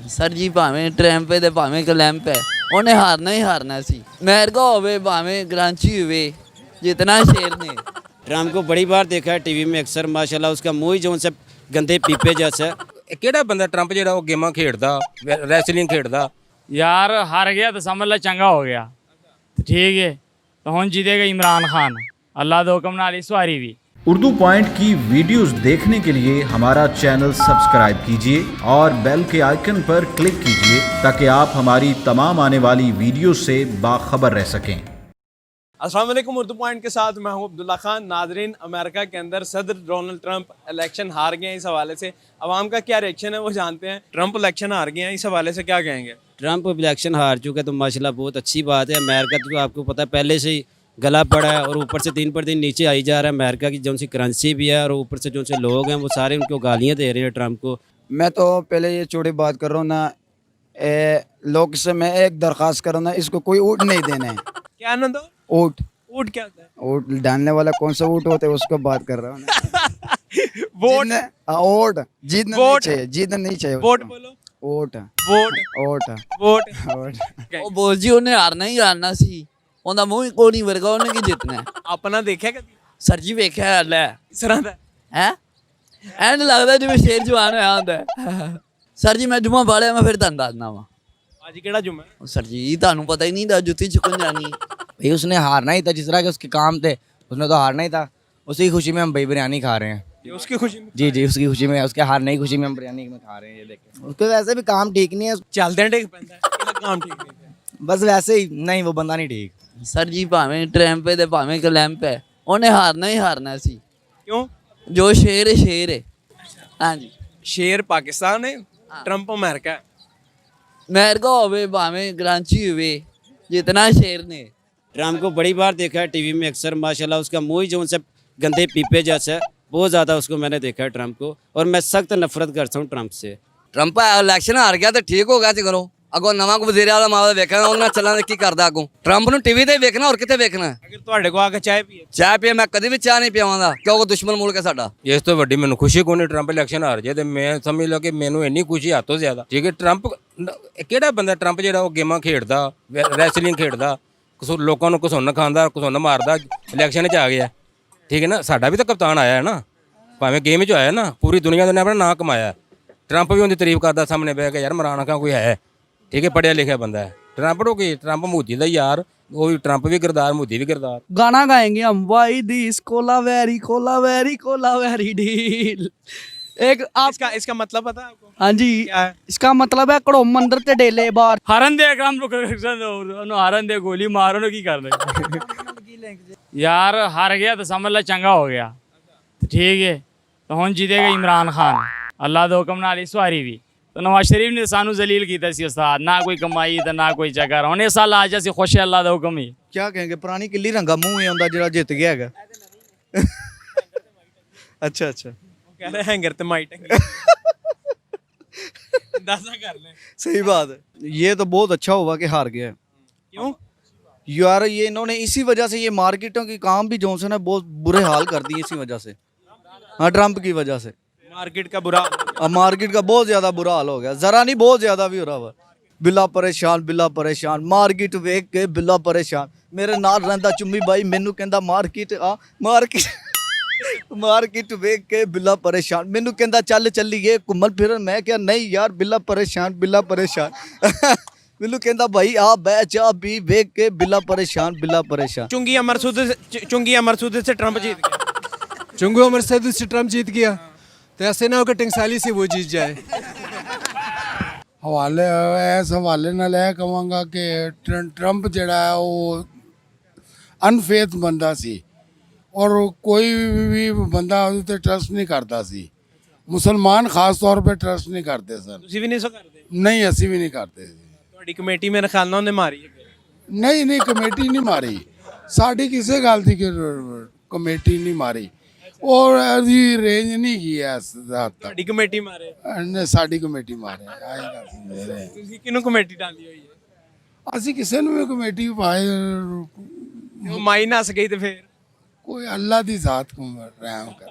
Sir ਜੀ ਭਾਵੇਂ Trump ਹੈ ਤੇ ਭਾਵੇਂ ਕਲੈਂਪ ਹੈ, ਉਹਨੇ ਹਾਰਨਾ ਹੀ ਹਾਰਨਾ ਸੀ। ਅਮਰੀਕਾ ਹੋਵੇ ਭਾਵੇਂ ਕਰਾਚੀ ਹੋਵੇ, जितना शेर ने। ट्रम्प को बड़ी बार देखा है टीवी में अक्सर, माशाल्लाह उसका मुँह ही जो उनसे गंदे पीपे जैसा है। ਕਿਹੜਾ ਬੰਦਾ ਟਰੰਪ ਜਿਹੜਾ ਉਹ ਗੇਮਾਂ ਖੇਡਦਾ, ਰੈਸਲਿੰਗ ਖੇਡਦਾ। यार हार गया तो समझ ला चंगा हो गया, तो ठीक है, तो हुन जीतेगा इमरान खान, अल्लाह दे हुक्म नाल इस वारी भी। उर्दू पॉइंट की वीडियोस देखने के लिए हमारा चैनल सब्सक्राइब कीजिए और बेल के आइकन पर क्लिक कीजिए ताकि आप हमारी तमाम आने वाली वीडियो से बाखबर रह सकें। अस्सलाम वालेकुम, उर्दू पॉइंट के साथ मैं हूं अब्दुल्ला खान। नाजरीन, अमेरिका के अंदर सदर डोनाल्ड ट्रंप इलेक्शन हार गए हैं, इस हवाले से आवाम का क्या रिएक्शन है वो जानते हैं। ट्रंप इलेक्शन हार गए हैं, इस हवाले से क्या कहेंगे? ट्रम्प इलेक्शन हार चुका है तो माशाल्लाह बहुत अच्छी बात है। अमेरिका तो आपको पता है पहले से ही गला पड़ा है और ऊपर से दिन पर दिन नीचे आई जा रहा है। अमेरिका की जो सी करेंसी भी है और ऊपर से जो से लोग हैं वो सारे उनको गालियाँ दे रहे हैं ट्रंप को। मैं तो पहले ये छोटी बात कर रहा हूँ ना, लोग से मैं एक दरख्वास्त कर रहा हूँ ना, इसको कोई ऊँट नहीं देना है। क्या ना दो? ऊँट ऊँट क्या होता है? ऊँट डालने वाला कौन सा ऊँट होता है उसको बात कर रहा हूँ ना। वोट ऊँट जीतना नहीं वोट। चाहिए, जीतना नहीं चाहिए वोट उसको। बोलो। ऊँट वोट ऊँट वोट ऊँट ਉਹ ਬੋਲ ਜੀ ਉਹਨੇ ਹਾਰਨਾ ਹੀ ਹਾਰਨਾ ਸੀ, ਉਹਦਾ ਮੂੰਹ ਹੀ ਕੋਈ ਨਹੀਂ ਵਰਗਾ, ਉਹਨੇ ਕੀ ਜਿੱਤਣਾ ਹੈ। अपना देखा कभी ਸਰ ਜੀ ਵੇਖਿਆ ਲੈ इस तरह का? ਹੈ, ਐਂ ਲੱਗਦਾ ਜਿਵੇਂ ਸ਼ੇਰ ਜਵਾਨ ਹੋਇਆ ਹੁੰਦਾ ਹੈ। ਸਰ ਜੀ ਮੈਂ ਜੁਮਾ ਬਾਲਿਆ, ਮੈਂ ਫਿਰ ਤੁਹਾਨੂੰ ਦੱਸਦਾ ਵਾਂ। आज केड़ा जुम्मा है? सर जी ਤੁਹਾਨੂੰ पता ही नहीं था, जुत्ती चुकन जानी। भाई उसने हारना ही था, जिस तरह के उसके काम थे उसने तो हारना ही था। उसी खुशी में हम भाई बिरयानी खा रहे हैं। ये उसकी खुशी में जी जी, उसकी खुशी में, उसके हारने की खुशी में हम बिरयानी में खा रहे हैं। ये देखें, उसके वैसे भी काम ठीक नहीं है, चलते हैं ठीक पैंदा है, ਇਹਦਾ काम ठीक नहीं है। बस वैसे ही नहीं, वो बंदा नहीं ठीक। सर जी भाਵੇਂ ਟਰੰਪ ਹੈ ਤੇ ਭਾਵੇਂ ਕਲੈਂਪ ਹੈ, ਉਹਨੇ ਹਾਰਨਾ ਹੀ ਹਾਰਨਾ ਸੀ। क्यों? ਜੋ ਸ਼ੇਰ ਹੈ ਸ਼ੇਰ ਹੈ। ਹਾਂਜੀ, शेर पाकिस्तान है, ट्रंप अमेरिका है। ਅਮਰੀਕਾ ਹੋਵੇ ਭਾਵੇਂ ਕਰਾਚੀ ਹੋਵੇ, जितना शेर ने। ट्रम्प को बड़ी बार देखा है टीवी में अक्सर, माशाल्लाह उसका मुँह ही जो उनसे गंदे पीपे जैसा है। बहुत ज़्यादा उसको मैंने देखा है ट्रम्प को, और मैं सख्त नफरत करता हूँ ट्रम्प से। ट्रंप इलेक्शन हार गया तो ठीक हो गया ਤੇ ਕਰੋ ਅੱਗੋਂ ਨਵਾਂ ਕੋ ਵਜ਼ੀਰ ਆਲਾ ਮਾਵਾ ਵੇਖਣਾ ਉਹਨਾਂ ਚੱਲਾਂ ਕੀ ਕਰਦਾ ਅੱਗੋਂ। ਟਰੰਪ ਨੂੰ ਟੀਵੀ ਤੇ ਵੇਖਣਾ, ਹੋਰ ਕਿੱਥੇ ਵੇਖਣਾ। अगर ਤੁਹਾਡੇ को आके चाय पिए ਚਾਹ ਪੀਏ, ਮੈਂ ਕਦੀ ਵੀ ਚਾਹ ਨਹੀਂ ਪੀਵਾਂਗਾ ਕਿਉਂਕਿ ਦੁਸ਼ਮਣ ਮੁਲਕ ਹੈ ਸਾਡਾ। ਇਸ ਤੋਂ ਵੱਡੀ ਮੈਨੂੰ ਖੁਸ਼ੀ ਕੋਈ ਨਹੀਂ ਟਰੰਪ ਇਲੈਕਸ਼ਨ ਹਾਰ ਜਾਏ ਤੇ ਮੈਂ ਸਮਝ ਲਓ ਕਿ ਮੈਨੂੰ ਇੰਨੀ ਖੁਸ਼ੀ ਹੱਥੋਂ ਜ਼ਿਆਦਾ। ਠੀਕ ਹੈ, ਟਰੰਪ ਕਿਹੜਾ ਬੰਦਾ ਟਰੰਪ ਜਿਹੜਾ ਉਹ ਗੇਮਾਂ ਖੇਡਦਾ, ਰੈਸਲਿੰਗ ਖੇਡਦਾ, ਲੋਕਾਂ ਨੂੰ ਘਸੁੰਨ ਖਾਂਦਾ, ਘਸੁੰਨ ਮਾਰਦਾ, ਇਲੈਕਸ਼ਨ 'ਚ ਆ ਗਿਆ। ਠੀਕ ਹੈ ਨਾ, ਸਾਡਾ ਵੀ ਤਾਂ ਕਪਤਾਨ ਆਇਆ ਹੈ ਨਾ, ਭਾਵੇਂ ਗੇਮ 'ਚ ਆਇਆ ਨਾ, ਪੂਰੀ ਦੁਨੀਆ ਨੇ ਆਪਣਾ ਨਾਂ ਕਮਾਇਆ। ਟਰੰਪ ਵੀ ਉਹਦੀ ਤਾਰੀਫ ਕਰਦਾ ਸਾਹਮਣੇ ਬਹਿ ਕੇ, ਯਾਰ ਇਮਰਾਨ ਖਾਨ ਕੋਈ ਹੈ, ਠੀਕ ਹੈ, ਪੜ੍ਹਿਆ ਲਿਖਿਆ ਬੰਦਾ ਹੈ। ਟਰੰਪ ਨੂੰ ਕੀ, ਟਰੰਪ ਮੋਦੀ ਦਾ ਯਾਰ, ਉਹ ਵੀ ਟਰੰਪ ਵੀ ਕਿਰਦਾਰ, ਮੋਦੀ ਵੀ ਕਿਰਦਾਰ। गाना गाएंगे हम, why this Cola very deal. एक आप इसका मतलब पता है आपको? हाँ जी, क्या है? इसका मतलब है कड़ो मंदिर ते डेले बार हारन दे काम ਉਹਨੂੰ ਹਾਰਨ ਦੇ ਗੋਲੀ ਮਾਰ, ਉਹਨੂੰ ਕੀ ਕਰਨਾ। यार हार गया तो समझ ला चंगा हो गया, तो ठीक है, तो हुन जीतेगा इमरान खान, अल्लाह दे हुक्म नाल इस वारी भी। तो नवाज शरीफ ने सानू जलील कीता सी उस्ताद, ना कोई कमाई ते ना कोई चक्कर। हुन इस साल आज ਅਸੀਂ खुश है, अल्लाह दा हुक्म ही। क्या कहेंगे, पुरानी किली रंगा मुंह ही आंदा ਜਿਹੜਾ ਜਿੱਤ ਗਿਆ ਹੈਗਾ। अच्छा अच्छा, कह रहे हैंगर ते माइट दासा कर ले। सही बात है। ये तो बहुत अच्छा हुआ कि हार गया। क्यों? यार ये इन्होंने इसी वजह से ये मार्केटों की काम भी जॉनसन ने बहुत बुरे हाल कर दिए इसी वजह से। हाँ, ट्रंप की वजह से मार्केट का बुरा अब मार्केट का बहुत ज़्यादा बुरा हाल हो गया, ज़रा नहीं बहुत ज़्यादा भी हो रहा हुआ। बिला परेशान मार्केट वेख के बिला परेशान। मेरे नाल रहिंदा चुम्मी बाई मैनू कहंदा मार्केट आ मार्केट वेख के बिला परेशान। मैनू कहंदा चल चलीए घूमन फिरन, मैं क्या नहीं यार, बिला परेशान मैनू कहंदा भाई आ बह चाह पी, वेख के बिला परेशान। चुंगी अमरसूद से ट्रंप जीत गया। चुंगू अमरसूद से ट्रंप जीत गया, तो ऐसे ना हो कि टंगसाली से वो जीत जाए। हवाले इस हवाले नाल यह कहांगा कि ट्रंप जिहड़ा है वो अनफेथ बंदा सी और कोई भी बंदा उस पर ट्रस्ट नहीं करता सी। मुसलमान खास तौर पे ट्रस्ट नहीं करते सन। ਤੁਸੀਂ ਵੀ ਨਹੀਂ ਸੋ ਕਰਦੇ? नहीं असी भी नहीं करते। ਤੁਹਾਡੀ ਕਮੇਟੀ ਮੇਰੇ ਖਿਆਲ ਨਾਲ ਉਹਨੇ ਮਾਰੀ ਹੈ। नहीं कमेटी नहीं मारी, साड़ी किसी गल की कमेटी नहीं मारी और अभी रेंज नहीं की है इस हद तक। ਤੁਹਾਡੀ ਕਮੇਟੀ ਮਾਰੇ? ने साड़ी कमेटी मारे आई गल सुनदे रहे। ਤੁਸੀਂ ਕਿਹਨੂੰ ਕਮੇਟੀ ਡਾਲੀ ਹੋਈ ਹੈ? ਅਸੀਂ ਕਿਸੇ ਨੂੰ ਵੀ ਕਮੇਟੀ ਪਾਏ, ਉਹ ਮਾਈ ਨਸ ਗਈ ਤੇ ਫੇਰ कोई अल्लाह दी जात को रहम कर।